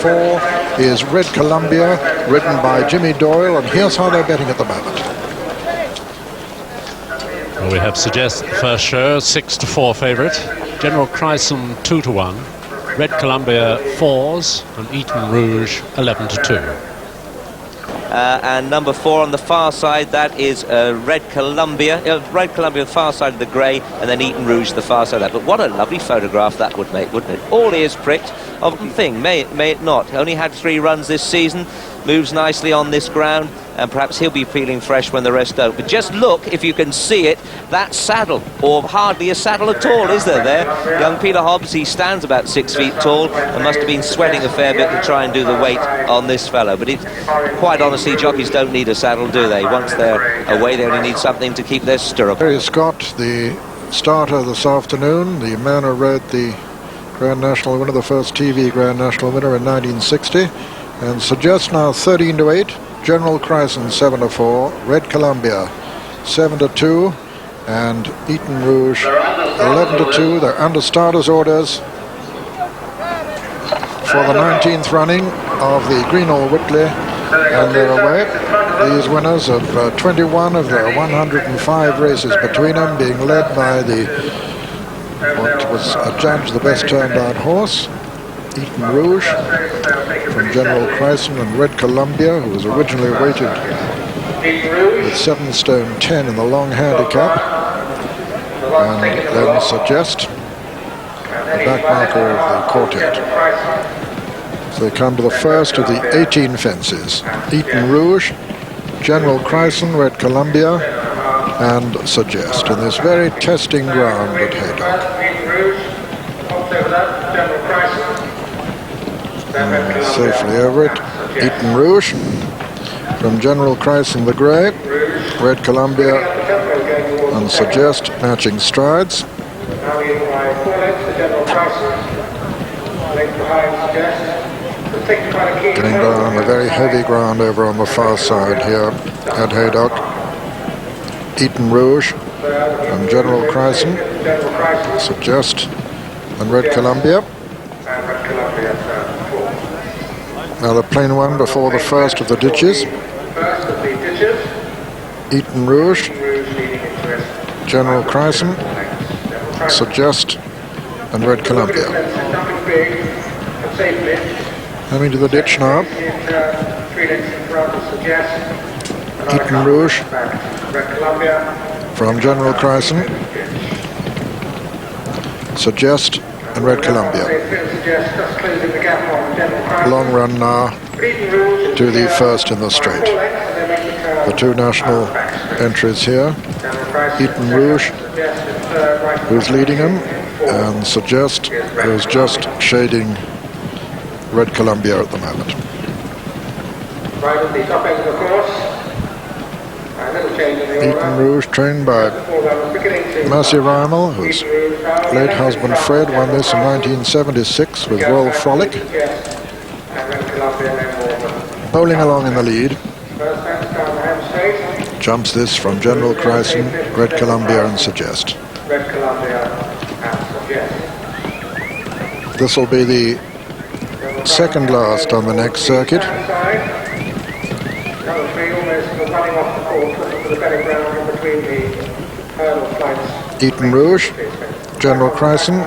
4 is Red Columbia, ridden by Jimmy Doyle, and here's how they're betting at the moment. Well, we have Suggest the first show, 6-4 favourite. General Chryson 2-1. Red Columbia 4s, and Eton Rouge 11-2. And number 4 on the far side, that is Red Columbia. Red Columbia, the far side of the grey, and then Eton Rouge, the far side of that. But what a lovely photograph that would make, wouldn't it? All ears pricked. Often thing, may it not. Only had 3 runs this season, moves nicely on this ground, and perhaps he'll be feeling fresh when the rest don't. But just look, if you can see it, that saddle, or hardly a saddle at all, is there? Young Peter Hobbs, he stands about 6 feet tall and must have been sweating a fair bit to try and do the weight on this fellow. But quite honestly, jockeys don't need a saddle, do they? Once they're away, they only need something to keep their stirrup. Harry Scott, the starter this afternoon, the man who rode the Grand National winner, the first TV Grand National winner in 1960, and Suggest now 13-8. General Chryson 7-4, Red Columbia 7-2, and Eton Rouge 11-2. They're under starters' orders for the 19th running of the Greenhall Whitley, and they're away. These winners of 21 of their 105 races between them, being led by what was adjudged the best turned out horse, Eton Rouge, from General Chryson, and Red Columbia, who was originally weighted with 7 stone 10 in the long handicap, and then Suggest, the back marker of the quartet. So they come to the first of the 18 fences. Eton Rouge, General Chryson, Red Columbia, and Suggest, in this very testing ground at Haydock. Safely over it. Eton Rouge from General Chryson the grey, Red Columbia and Suggest matching strides. Getting down the very heavy ground over on the far side here at Haydock. Eton Rouge from General Chryson, Suggest and Red Columbia. Now the plain one before the first of the ditches. Eton Rouge, General Chryson, Suggest and Red Columbia. Coming to the ditch now. Eton Rouge from General Chryson, Suggest and Red Columbia. Long run now to the first in the straight. The 2 national entries here. Eton Rouge, who's leading him, and Suggest, who's just shading Red Columbia at the moment. Right at the top end of the course. Eton Rouge, trained by Mercy Rymel, whose late husband Fred won this in 1976 with Royal Frolic. Bowling along in the lead. Jumps this from General Chryson, Red Columbia and Suggest. This will be the second last on the next circuit. Eton Rouge, General Chryson,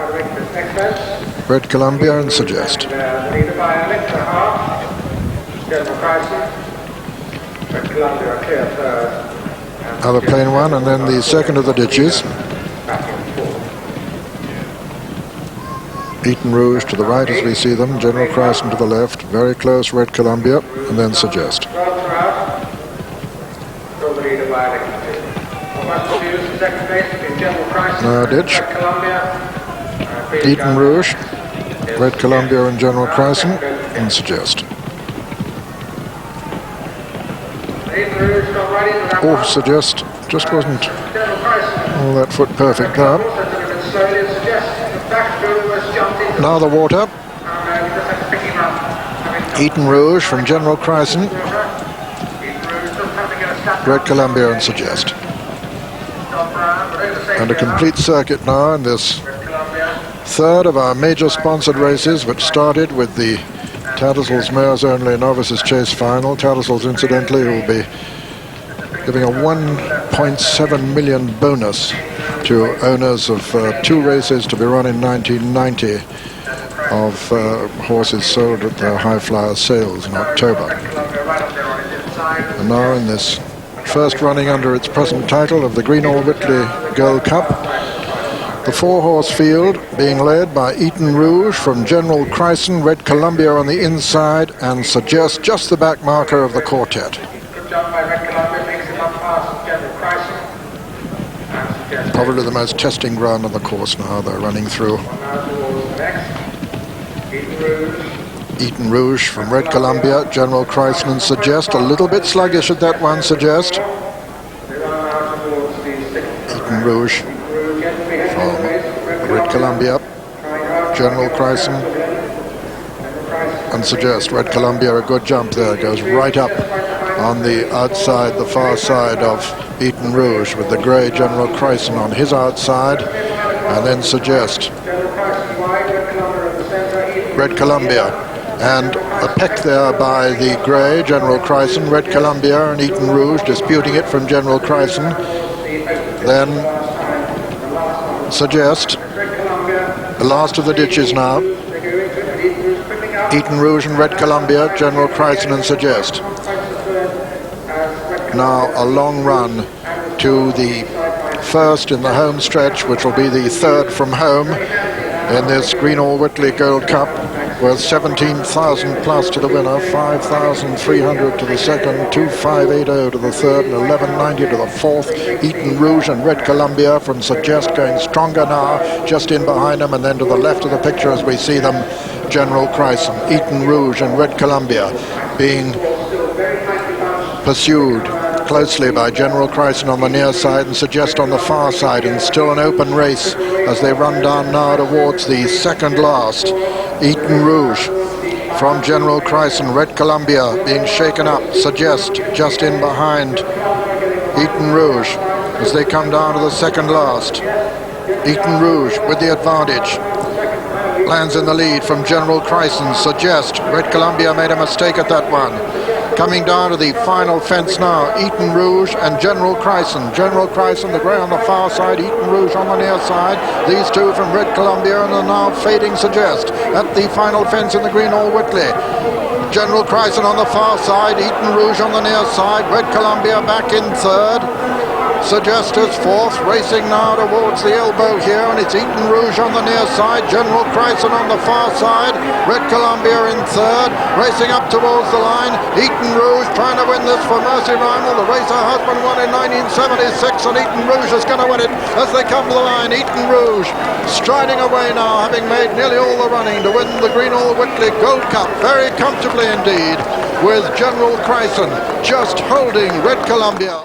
Red Columbia and Suggest. Another plain one, and then the second of the ditches. Eton Rouge to the right as we see them, General Chryson to the left, very close Red Columbia, and then Suggest. Now ditch. Eton Rouge, Red Columbia and General Chryson, and Suggest. Oh, Suggest just wasn't all that foot perfect now. Now the water. Eton Rouge from General Chryson, Red Columbia and Suggest. And a complete circuit now in this third of our major sponsored races, which started with the Tattersall's Mares Only Novices Chase Final. Tattersall's, incidentally, will be giving a 1.7 million bonus to owners of 2 races to be run in 1990 of horses sold at the High Flyer sales in October. And now in this first running under its present title of the Greenhall Whitley Gold Cup, the 4-horse field being led by Eton Rouge from General Chryson, Red Columbia on the inside, and Suggest just the back marker of the quartet. Good job by Red Columbia, makes it up fast, General Chryson. And Suggest. Probably the most testing ground on the course now. They're running through. Now towards next. Eton Rouge. Eton Rouge from Red Columbia, General Chryson and Suggest. A little bit sluggish at that one, Suggest. Eton Rouge from Red Columbia, General Chryson and Suggest. Red Columbia, a good jump there, goes right up on the outside, the far side of Eton Rouge, with the grey General Chryson on his outside, and then Suggest. Red Columbia, and a peck there by the grey General Chryson, Red Columbia and Eton Rouge disputing it from General Chryson. Then Suggest, the last of the ditches now. Eton Rouge and Red Columbia, General Chryson and Suggest. Now a long run to the first in the home stretch, which will be the 3rd from home in this Greenhall Whitley Gold Cup, worth 17,000 plus to the winner, 5,300 to the second, 2,580 to the third, and 1,190 to the fourth. Eton Rouge and Red Columbia from Suggest going stronger now, just in behind them, and then to the left of the picture as we see them, General Chryson, Eton Rouge and Red Columbia being pursued closely by General Chryson on the near side and Suggest on the far side, and still an open race as they run down now towards the second last. Eton Rouge from General Chryson, Red Columbia being shaken up, Suggest just in behind Eton Rouge as they come down to the second last. Eton Rouge with the advantage, lands in the lead from General Chryson. Suggest, Red Columbia made a mistake at that one. Coming down to the final fence now, Eton Rouge and General Chryson. General Chryson, the grey on the far side, Eton Rouge on the near side. These two from Red Columbia and are now fading Suggest at the final fence in the Greenhall Whitley. General Chryson on the far side, Eton Rouge on the near side, Red Columbia back in 3rd. Suggest is 4th, racing now towards the elbow here, and it's Eton Rouge on the near side, General Chryson on the far side, Red Columbia in 3rd, racing up towards the line. Eton Rouge trying to win this for Mercy Rymel. The race her husband won in 1976, and Eton Rouge is going to win it as they come to the line. Eton Rouge striding away now, having made nearly all the running to win the Greenhall Whitley Gold Cup very comfortably indeed, with General Chryson just holding Red Columbia.